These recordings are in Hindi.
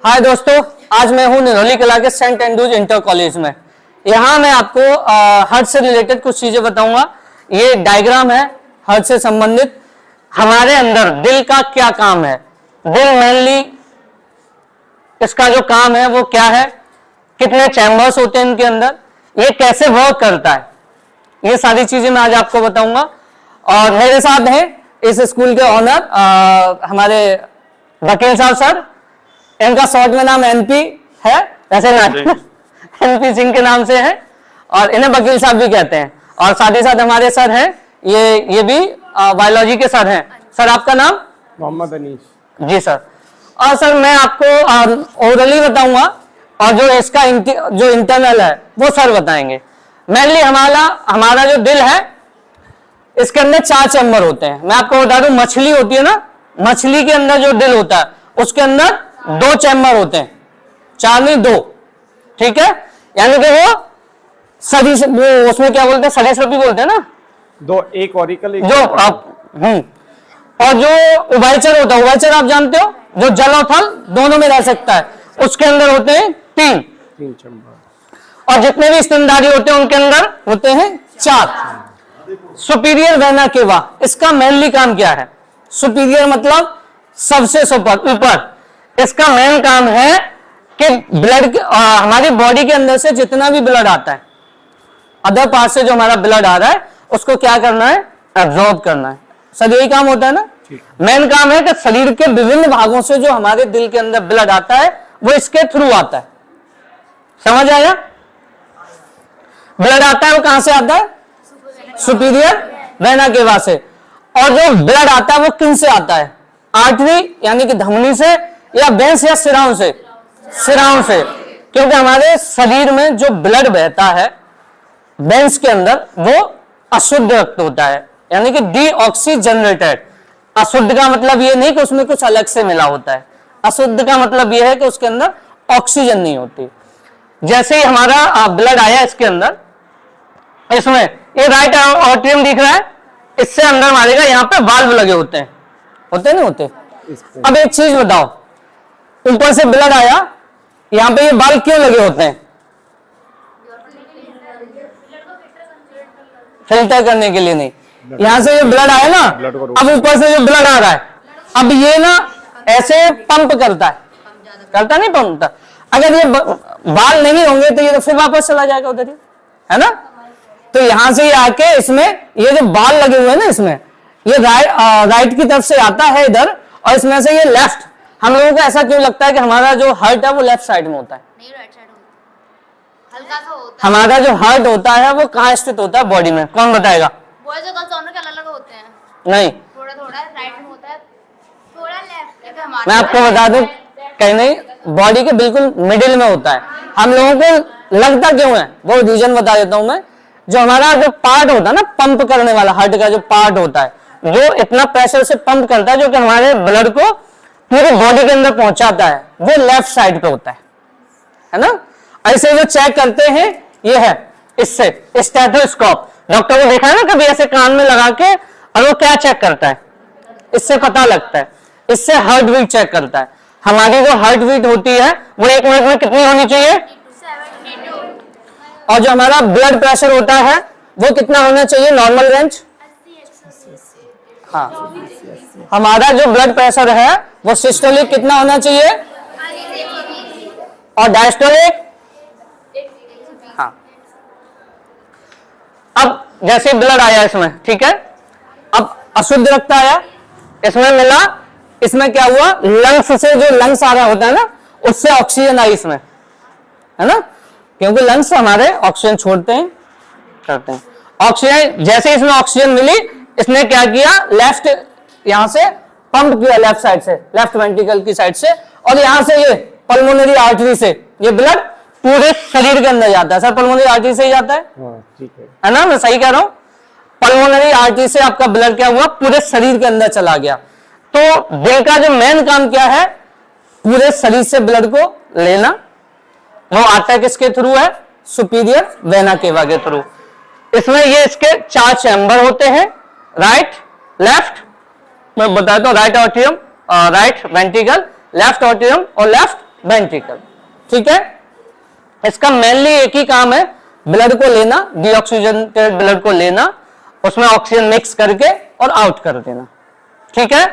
हाय दोस्तों, आज मैं हूं निरौली कला के सेंट एंड्रूज इंटर कॉलेज में। यहाँ मैं आपको हार्ट से रिलेटेड कुछ चीजें बताऊंगा। ये डायग्राम है हार्ट से संबंधित। हमारे अंदर दिल का क्या काम है, दिल मेनली इसका जो काम है वो क्या है, कितने चैम्बर्स होते हैं इनके अंदर, ये कैसे वर्क करता है, ये सारी चीजें मैं आज आपको बताऊंगा। और मेरे साथ हैं इस स्कूल के ऑनर हमारे वकील साहब सर। इनका शॉर्ट में नाम एनपी है, वैसे एनपी सिंह के नाम से है और इन्हें वकील साहब भी कहते हैं। और साथ ही साथ हमारे सर हैं, ये भी बायोलॉजी के सर हैं। सर आपका नाम? मोहम्मद अनीस। जी सर। और सर मैं आपको ओरली बताऊंगा और जो इसका जो इंटरनल है वो सर बताएंगे। मेनली हमारा जो दिल है इसके अंदर 4 चैम्बर होते हैं। मैं आपको बता दूं, मछली होती है ना, मछली के अंदर जो दिल होता है उसके अंदर 2 चैम्बर होते हैं, 4 नहीं 2, ठीक है। यानी कि वो उसमें क्या बोलते हैं, सरीसृपी बोलते हैं ना, 2, एक ऑरिकल एक जो आप और जो उभयचर होता है, उभयचर आप जानते हो, जो जल और थल दोनों में रह सकता है, उसके अंदर होते हैं 3 चैम्बर। और जितने भी स्तनधारी होते हैं उनके अंदर होते हैं 4। सुपीरियर वेना केवा, इसका मेनली काम क्या है? सुपीरियर मतलब सबसे ऊपर। इसका मेन काम है कि ब्लड हमारी बॉडी के अंदर से जितना भी ब्लड आता है, अदर पार्ट से जो हमारा ब्लड आ रहा है उसको क्या करना है, एब्जॉर्ब करना है। सर यही काम होता है ना। मेन काम है कि शरीर के विभिन्न भागों से जो हमारे दिल के अंदर ब्लड आता है वो इसके थ्रू आता है। समझ आया? ब्लड आता है वो कहां से आता है? सुपीरियर वेना केवा से। और जो ब्लड आता है वो किन से आता है? आर्टरी यानी कि धमनी से, या वेंस या सिराओं से? सिराओं से। क्योंकि हमारे शरीर में जो ब्लड बहता है वेंस के अंदर वो अशुद्ध रक्त होता है, यानी कि डीऑक्सीजनरेटेड। अशुद्ध का मतलब ये नहीं कि उसमें कुछ अलग से मिला होता है, अशुद्ध का मतलब ये है कि उसके अंदर ऑक्सीजन नहीं होती। जैसे ही हमारा ब्लड आया इसके अंदर, इसमें ये राइट आर्टरियम दिख रहा है, इससे अंदर मारेगा, यहाँ पे वाल्व लगे होते हैं, होते नहीं होते? अब एक चीज बताओ, ऊपर से ब्लड आया, यहाँ पे ये वाल्व क्यों लगे होते हैं? फिल्टर करने के लिए नहीं। यहां से ये ब्लड आया ना, अब ऊपर से जो ब्लड आ रहा है, अब ये ना ऐसे पंप करता है, करता नहीं पंप? अगर ये बाल नहीं होंगे तो ये तो फिर वापस चला जाएगा उधर ही, है ना। तो यहां से ये आके इसमें ये जो बाल लगे हुए हैं ना, इसमें ये राइट की तरफ से आता है इधर, और इसमें से ये लेफ्ट। हम लोगों को ऐसा क्यों लगता है कि हमारा जो हार्ट है वो लेफ्ट साइड में होता है? नहीं, राइट साइड होता है, हल्का सा होता है। हमारा जो हार्ट होता है वो कहाँ स्थित होता है बॉडी में? कौन बताएगा? बॉयज और गर्ल्स दोनों के अलग-अलग होते हैं। नहीं, थोड़ा थोड़ा राइट में होता है, थोड़ा लेफ्ट। मैं आपको बता दूं, कहीं नहीं, बॉडी के बिल्कुल मिडिल में होता है। हम लोगों को लगता क्यों है वो रीजन बता देता हूं मैं। जो हमारा जो पार्ट होता है ना, पंप करने वाला, हार्ट का जो पार्ट होता है, जो इतना प्रेशर से पंप करता है जो कि हमारे ब्लड को पूरी बॉडी के अंदर पहुंचाता है, वो लेफ्ट साइड पे होता है ना। ऐसे जो चेक करते हैं ये है इससे स्टेथोस्कोप। डॉक्टर को देखा है ना कभी ऐसे कान में लगा के, और वो क्या चेक करता है? इससे पता लगता है, इससे हार्ट बीट चेक करता है। हमारी जो हार्ट बीट होती है वो 1 मिनट में कितनी होनी चाहिए? 72। और जो हमारा ब्लड प्रेशर होता है वो कितना होना चाहिए नॉर्मल रेंज? हाँ, हमारा जो ब्लड प्रेशर है वो सिस्टोलिक कितना होना चाहिए और डायस्टोलिक? हाँ। अब जैसे ब्लड आया इसमें, ठीक है, अब अशुद्ध रक्त आया, इसमें मिला, इसमें क्या हुआ, लंग्स से जो लंग्स आ रहा होता है ना, उससे ऑक्सीजन आई इसमें, है ना, क्योंकि लंग्स हमारे ऑक्सीजन छोड़ते हैं, करते हैं। ऑक्सीजन जैसे इसमें ऑक्सीजन मिली, इसने क्या किया, लेफ्ट यहां से पंप किया, लेफ्ट साइड से, लेफ्ट वेंट्रिकल की साइड से, और यहां से ये पल्मोनरी आर्टरी से ये ब्लड पूरे शरीर के अंदर जाता है। सर पल्मोनरी आर्टरी से ही जाता है, ठीक है ना, मैं सही कह रहा हूं? पल्मोनरी आर्टरी से आपका ब्लड क्या हुआ, पूरे शरीर के अंदर चला गया। तो दिल का जो मेन काम क्या है, पूरे शरीर से ब्लड को लेना। वो आता है किसके थ्रू है? सुपीरियर वेना केवा के थ्रू। इसमें ये इसके 4 चैम्बर होते हैं, राइट, लेफ्ट, मैं बताता हूं, right atrium, right ventricle, left atrium और लेफ्ट वेंट्रिकल। ठीक है, इसका मेनली एक ही काम है, ब्लड को लेना, डीऑक्सीजनेटेड ब्लड को लेना, उसमें ऑक्सीजन मिक्स करके और आउट कर देना। ठीक है,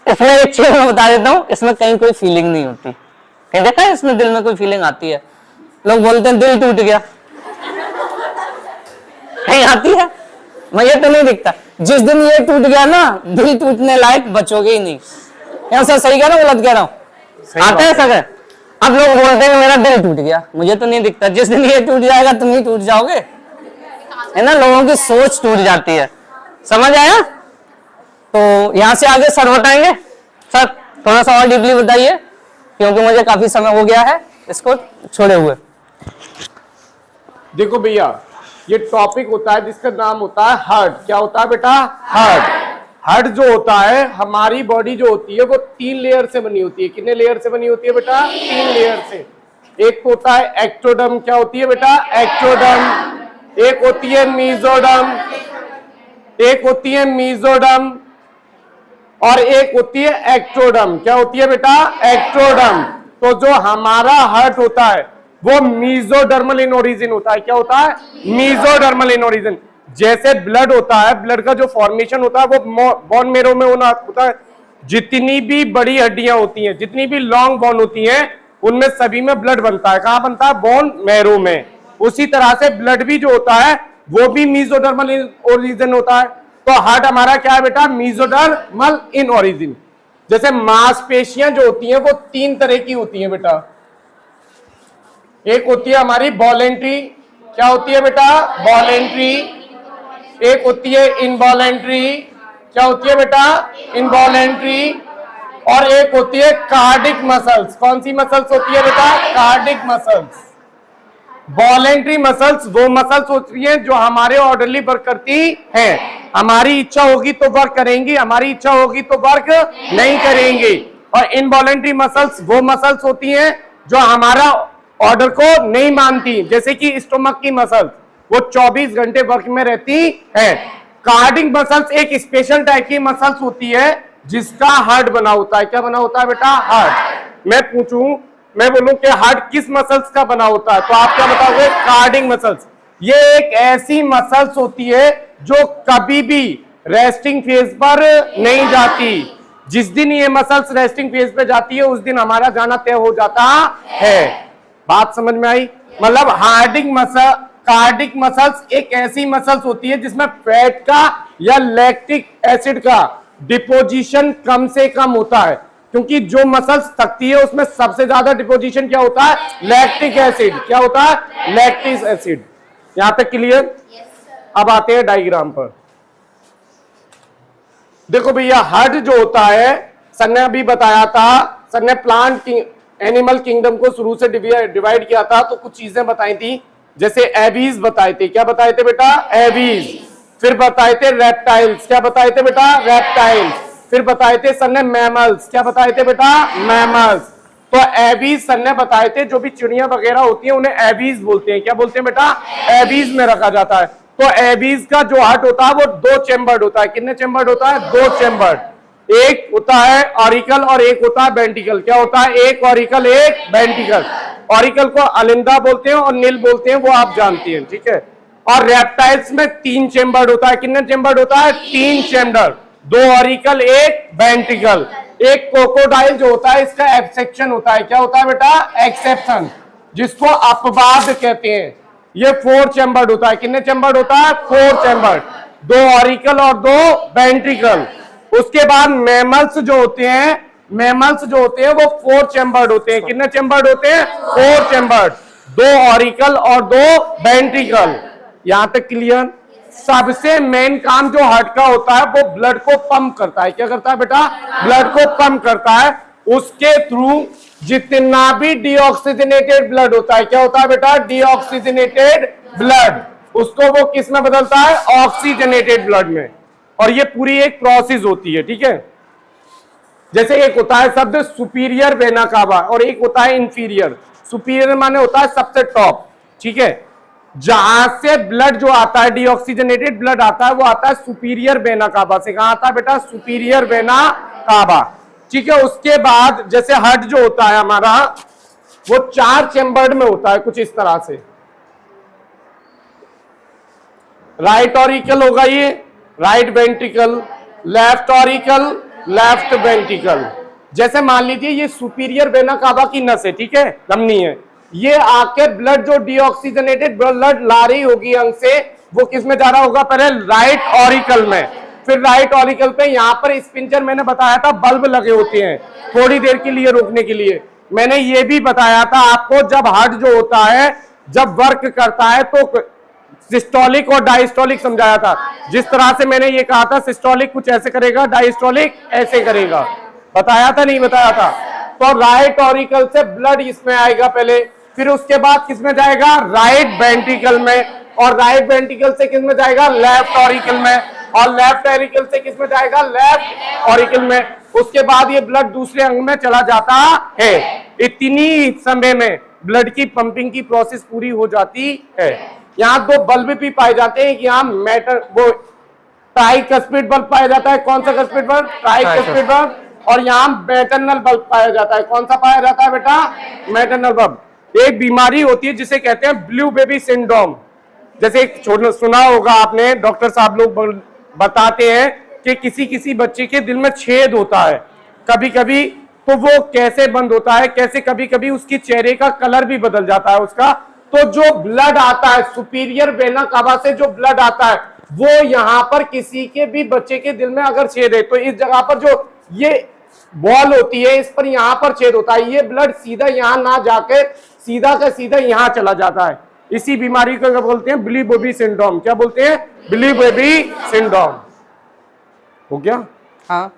इसमें एक चीज मैं बता देता हूं, इसमें कहीं कोई फीलिंग नहीं होती। कहीं देखा है इसमें दिल में कोई फीलिंग आती है? लोग बोलते हैं दिल टूट गया, कहीं आती है? मुझे तो नहीं दिखता। जिस दिन ये टूट गया ना, दिल टूटने लायक बचोगे ही नहीं। ऐसा सही कह रहा हूं, गलत कह रहा हूं? आता है सर? अब लोग बोलते हैं मेरा दिल टूट गया, मुझे तो नहीं दिखता। जिस दिन ये टूट जाएगा तुम ही टूट जाओगे, है ना? लोगों की सोच टूट जाती है। समझ आया? तो यहां से आगे सर बताएंगे। सर थोड़ा सा और डीपली बताइए, क्योंकि मुझे काफी समय हो गया है इसको छोड़े हुए। देखो भैया, ये टॉपिक होता है जिसका नाम होता है हार्ट। क्या होता है बेटा? हार्ट। हार्ट जो होता है, हमारी बॉडी जो होती है वो 3 लेयर से बनी होती है। कितने लेयर से बनी होती है बेटा? 3 लेयर से। एक होता है एक्टोडर्म। क्या होती है बेटा? एक्टोडर्म। एक होती है मीजोडर्म, एक होती है मीजोडर्म और एक होती है एक्टोडर्म। क्या होती है बेटा? एक्टोडर्म। तो जो हमारा हार्ट होता है वो मीजोडर्मल इन ओरिजिन होता है। क्या होता है? Mesodermal in origin. जैसे ब्लड होता है, ब्लड का जो फॉर्मेशन होता है वो बोन मेरो में होता है। जितनी भी बड़ी हड्डियां होती हैं, जितनी भी लॉन्ग बोन होती हैं, उनमें सभी में ब्लड बनता है। कहां बनता है? बोन मेरो में। उसी तरह से ब्लड भी जो होता है वो भी मीजोडर्मल इन ओरिजिन होता है। तो हार्ट हमारा क्या है बेटा? Mesodermal in origin. जैसे मांसपेशियां जो होती हैं वो 3 तरह की होती हैं बेटा। एक होती है हमारी वॉलेंट्री। क्या होती है बेटा? वॉलेंट्री। एक होती है इनवॉलेंट्री। क्या होती है बेटा? इनवॉलेंट्री। और एक होती है कार्डिक मसल्स। कौन सी मसल्स होती है बेटा? Cardiac muscles. वॉलेंट्री मसल्स वो मसल्स होती हैं जो हमारे ऑर्डरली वर्क करती हैं। हमारी इच्छा होगी तो वर्क करेंगी, हमारी इच्छा होगी तो वर्क नहीं करेंगी। और इनवॉलेंट्री मसल्स वो मसल्स होती हैं जो हमारा ऑर्डर को नहीं मानती, जैसे कि स्टोमक की मसल्स, वो 24 घंटे वर्क में रहती है। कार्डिक मसल्स एक स्पेशल टाइप की मसल्स होती है जिसका हार्ट बना होता है। क्या बना होता है बेटा? हार्ट। मैं बोलूं कि हार्ट किस मसल्स का बना होता है, तो आप क्या बताओगे? Cardiac muscles. ये एक ऐसी मसल्स होती है जो कभी भी रेस्टिंग फेज पर नहीं जाती। जिस दिन ये मसल्स रेस्टिंग फेज पे जाती है उस दिन हमारा जाना तय हो जाता है। बात समझ में आई? मतलब कार्डिक मसल्स एक ऐसी मसल्स होती है जिसमें फैट का या लैक्टिक एसिड का डिपोजिशन कम से कम होता है। क्योंकि जो मसल्स थकती है उसमें सबसे ज्यादा डिपोजिशन क्या होता है? Lactic acid. क्या होता है? Lactic acid. यहां तक क्लियर? अब आते हैं डायग्राम पर। देखो भैया, हार्ट जो होता है, सर ने अभी बताया था, सर ने प्लांट एनिमल किंगडम को शुरू से डिवाइड किया था, तो कुछ चीजें बताई थी। जैसे एबीज बताए थे। क्या बताए थे बेटा? एबीज। फिर बताए थे रेप्टाइल्स। क्या बताए थे बेटा? रेप्टाइल्स। फिर बताए थे सर ने मैमल्स। क्या बताए थे बेटा? मैमल्स। तो एबीज सर ने बताए थे, जो भी चिड़िया वगैरह होती है उन्हें एबीज बोलते हैं। क्या बोलते हैं बेटा? एबीज में रखा जाता है। तो एबीज का जो हार्ट होता है वो 2 चेम्बर्ड होता है। कितने चेम्बर्ड होता है? 2 चेम्बर्ड। एक होता है ऑरिकल और एक होता है वेंट्रिकल। क्या होता है? एक ऑरिकल, एक वेंट्रिकल। ऑरिकल को अलिंदा बोलते हैं और नील बोलते हैं, वो आप जानते हैं, ठीक है। और रेप्टाइल्स में 3 चेम्बर्ड होता है। कितने चेम्बर्ड होता है? 3 चेम्बर्ड। 2 ऑरिकल, एक वेंट्रिकल। एक क्रोकोडाइल जो होता है इसका एक्सेप्शन होता है। क्या होता है बेटा? एक्सेप्शन, जिसको अपवाद कहते हैं। ये 4 चेम्बर्ड होता है। कितने चेम्बर्ड होता है? 4 चेम्बर्ड। 2 ऑरिकल और 2 वेंट्रिकल। उसके बाद मैमल्स जो होते हैं, वो 4 चेम्बर्ड होते हैं। कितने चेम्बर्ड होते हैं? 4 चेम्बर्ड। 2 ऑरिकल और 2 वेंट्रिकल। यहां तक क्लियर? सबसे मेन काम जो हार्ट का होता है वो ब्लड को पंप करता है। क्या करता है बेटा? ब्लड को पंप करता है। उसके थ्रू जितना भी डीऑक्सीजनेटेड ब्लड होता है, क्या होता है बेटा? डीऑक्सीजनेटेड ब्लड, उसको वो किस में बदलता है? ऑक्सीजनेटेड ब्लड में। और ये पूरी एक प्रोसेस होती है, ठीक है। जैसे एक होता है शब्द सुपीरियर वेना कावा और एक होता है इंफीरियर। सुपीरियर माने होता है सबसे टॉप, ठीक है। जहां से ब्लड जो आता है, डीऑक्सीजनेटेड ब्लड आता है, वो आता है सुपीरियर वेना कावा से। कहां आता है बेटा? सुपीरियर वेना कावा, ठीक है। उसके बाद जैसे हार्ट जो होता है हमारा, वो 4 चेम्बर्ड में होता है कुछ इस तरह से। राइट ऑरिकल होगा ये, right ventricle, left auricle, left ventricle. जैसे मान लीजिए ये सुपीरियर वेना कावा की नस है, ठीक है, धमनी है, ये आके ब्लड जो डीऑक्सीजनेटेड ब्लड ला रही होगी अंग से, वो किस में जा रहा होगा, पहले राइट ऑरिकल में, फिर राइट ऑरिकल पे यहाँ पर स्पिंचर मैंने बताया था बल्ब लगे होते हैं थोड़ी देर के लिए रोकने के लिए। मैंने ये भी बताया था आपको जब हार्ट जो होता है जब वर्क करता है तो सिस्टोलिक और डायस्टोलिक समझाया था। जिस तरह से मैंने ये कहा था सिस्टोलिक कुछ ऐसे करेगा, डायस्टोलिक ऐसे करेगा, बताया था नहीं बताया था। तो राइट ऑरिकल से ब्लड इसमें आएगा पहले, फिर उसके बाद किसमें जाएगा, राइट वेंट्रिकल में, और राइट वेंट्रिकल से किसमें जाएगा, लेफ्ट ऑरिकल में, और लेफ्ट ऑरिकल से किसमें जाएगा, लेफ्ट ऑरिकल में। उसके बाद ये ब्लड दूसरे अंग में चला जाता है। इतनी समय में ब्लड की पंपिंग की प्रोसेस पूरी हो जाती है। यहाँ 2 बल्ब भी पाए जाते हैं कि यहाँ मैटर वो ट्राइकस्पिड बल्ब पाया जाता है। कौन सा कस्पिड बल्ब, ट्राइकस्पिड बल्ब। और यहाँ मैटरनल बल्ब पाया जाता है। कौन सा पाया जाता है बेटा, मैटरनल बल्ब। एक बीमारी होती है जिसे कहते हैं ब्लू बेबी सिंड्रोम। जैसे एक सुना होगा आपने, डॉक्टर साहब लोग बताते हैं कि किसी किसी बच्चे के दिल में छेद होता है कभी कभी, तो वो कैसे बंद होता है, कैसे कभी कभी उसकी चेहरे का कलर भी बदल जाता है उसका। तो जो ब्लड आता है सुपीरियर वेना कावा से, जो ब्लड आता है वो यहाँ पर किसी के भी बच्चे के दिल में अगर छेद है तो इस जगह पर जो ये बॉल होती है इस पर यहाँ पर छेद होता है, ये ब्लड सीधा यहाँ ना जाके सीधा का सीधा यहाँ चला जाता है। इसी बीमारी को क्या बोलते हैं, ब्लू बेबी सिंड्रोम। क्या बोलते हैं, ब्लू बेबी सिंड्रोम। हो गया। हाँ